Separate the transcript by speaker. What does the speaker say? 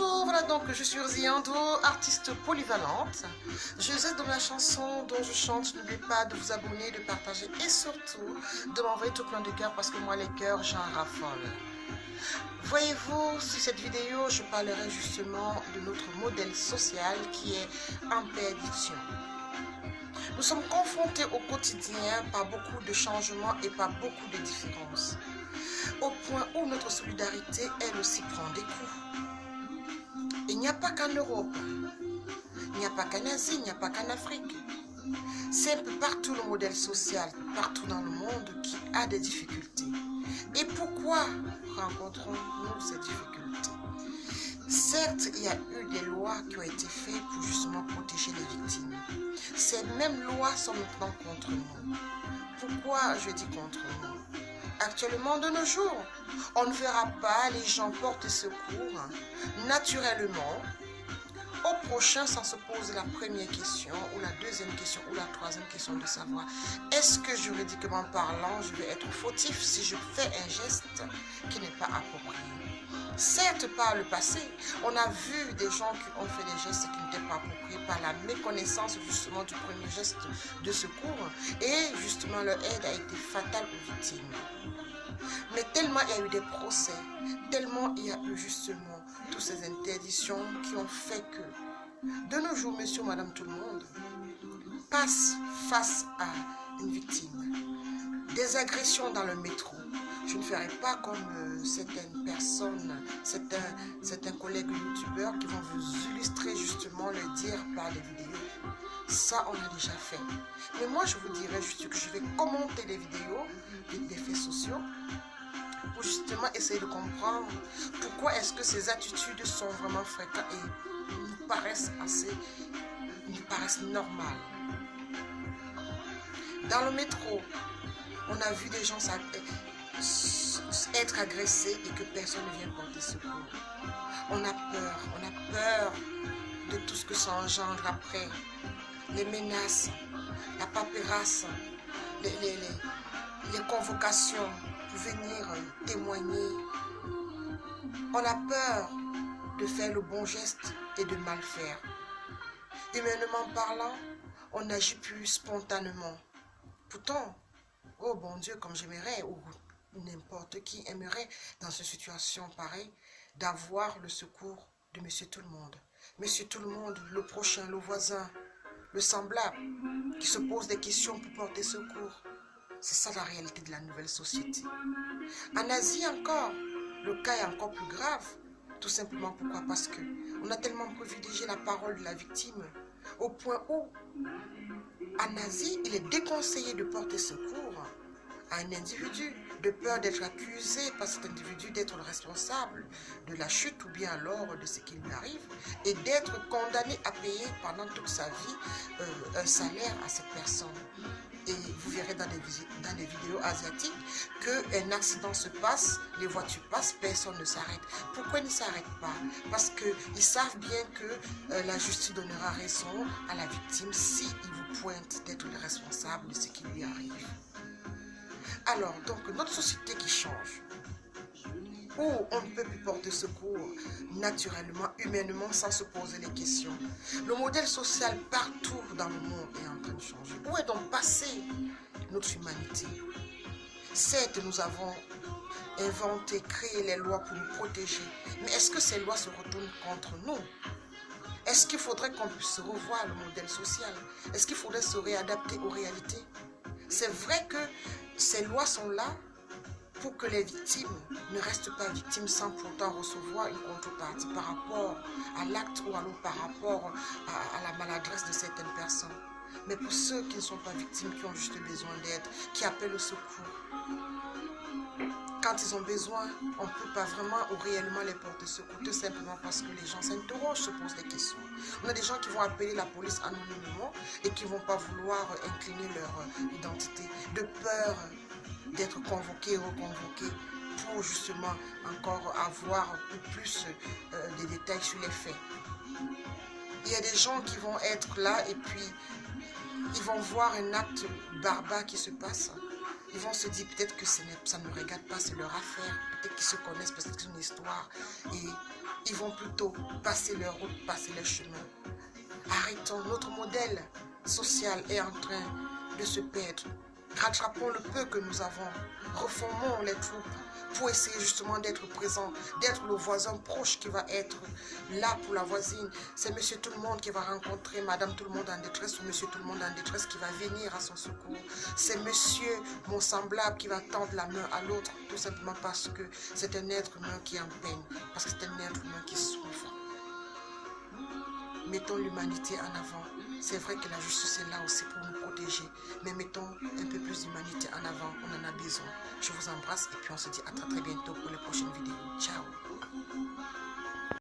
Speaker 1: Bonjour, voilà donc je suis Rosiando, artiste polyvalente. Je vous aide dans la chanson dont je chante. N'oubliez pas de vous abonner, de partager et surtout de m'envoyer tout plein de cœurs parce que moi les cœurs j'en raffole. Voyez-vous, sur cette vidéo, je parlerai justement de notre modèle social qui est en perdition. Nous sommes confrontés au quotidien par beaucoup de changements et par beaucoup de différences, au point où notre solidarité, elle aussi, prend des coups. Il n'y a pas qu'en Europe, il n'y a pas qu'en Asie, il n'y a pas qu'en Afrique. C'est un peu partout le modèle social, partout dans le monde qui a des difficultés. Et pourquoi rencontrons-nous ces difficultés? Certes, il y a eu des lois qui ont été faites pour justement protéger les victimes. Ces mêmes lois sont maintenant contre nous. Pourquoi je dis contre nous? Actuellement, de nos jours, on ne verra pas les gens porter secours naturellement au prochain sans se poser la première question ou la deuxième question ou la troisième question de savoir est-ce que juridiquement parlant je vais être fautif si je fais un geste qui n'est pas approprié. Certes, par le passé, on a vu des gens qui ont fait des gestes qui n'étaient pas appropriés par la méconnaissance justement du premier geste de secours et justement leur aide a été fatale aux victimes. Mais tellement il y a eu des procès, tellement il y a eu justement toutes ces interdictions qui ont fait que de nos jours, monsieur, madame, tout le monde passe face à une victime. Des agressions dans le métro. Je ne ferai pas comme certaines personnes, certains collègues youtubeurs qui vont vous illustrer justement le dire par des vidéos. Ça, on a déjà fait. Mais moi, je vous dirais juste que je vais commenter les vidéos des faits sociaux pour justement essayer de comprendre pourquoi est-ce que ces attitudes sont vraiment fréquentes et nous paraissent normales. Dans le métro, on a vu des gens être agressés et que personne ne vient porter secours. On a peur de tout ce que ça engendre après. Les menaces, la paperasse, les convocations pour venir témoigner. On a peur de faire le bon geste et de mal faire. Humainement parlant, on n'agit plus spontanément. Pourtant, oh bon Dieu, comme j'aimerais, ou n'importe qui aimerait dans une situation pareille, d'avoir le secours de Monsieur Tout-le-Monde. Monsieur Tout-le-Monde, le prochain, le voisin, le semblable, qui se pose des questions pour porter secours. C'est ça la réalité de la nouvelle société. En Asie encore, le cas est encore plus grave. Tout simplement pourquoi? Parce que on a tellement privilégié la parole de la victime au point où, en Asie, il est déconseillé de porter secours à un individu de peur d'être accusé par cet individu d'être le responsable de la chute ou bien alors de ce qui lui arrive et d'être condamné à payer pendant toute sa vie un salaire à cette personne. Et vous verrez dans les vidéos asiatiques qu'un accident se passe, les voitures passent, personne ne s'arrête. Pourquoi ils ne s'arrêtent pas? Parce qu'ils savent bien que la justice donnera raison à la victime s'il vous pointe d'être le responsable de ce qui lui arrive. Alors, donc, notre société qui change, où on ne peut plus porter secours naturellement, humainement, sans se poser les questions. Le modèle social partout dans le monde est en train de changer. Où est donc passée notre humanité? Certes, nous avons inventé, créé les lois pour nous protéger, mais est-ce que ces lois se retournent contre nous? Est-ce qu'il faudrait qu'on puisse revoir le modèle social? Est-ce qu'il faudrait se réadapter aux réalités? C'est vrai que ces lois sont là pour que les victimes ne restent pas victimes sans pourtant recevoir une contrepartie par rapport à l'acte ou alors par rapport à la maladresse de certaines personnes. Mais pour ceux qui ne sont pas victimes, qui ont juste besoin d'aide, qui appellent au secours, quand ils ont besoin, on ne peut pas vraiment ou réellement les porter secours, tout simplement parce que les gens s'interrogent, se posent des questions. On a des gens qui vont appeler la police anonymement et qui ne vont pas vouloir incliner leur identité, de peur d'être convoqués ou reconvoqués pour justement encore avoir plus de détails sur les faits. Il y a des gens qui vont être là et puis ils vont voir un acte barbare qui se passe. Ils vont se dire peut-être que ça ne regarde pas, c'est leur affaire. Peut-être qu'ils se connaissent, peut-être qu'ils ont une histoire. Et ils vont plutôt passer leur route, passer leur chemin. Arrêtons, notre modèle social est en train de se perdre. Rattrapons le peu que nous avons, reformons les troupes pour essayer justement d'être présent, d'être le voisin proche qui va être là pour la voisine. C'est monsieur tout le monde qui va rencontrer madame tout le monde en détresse ou monsieur tout le monde en détresse qui va venir à son secours. C'est monsieur mon semblable qui va tendre la main à l'autre tout simplement parce que c'est un être humain qui est en peine, parce que c'est un être humain qui souffre. Mettons l'humanité en avant. C'est vrai que la justice est là aussi pour nous protéger. Mais mettons un peu plus d'humanité en avant. On en a besoin. Je vous embrasse et puis on se dit à très bientôt pour les prochaines vidéos. Ciao.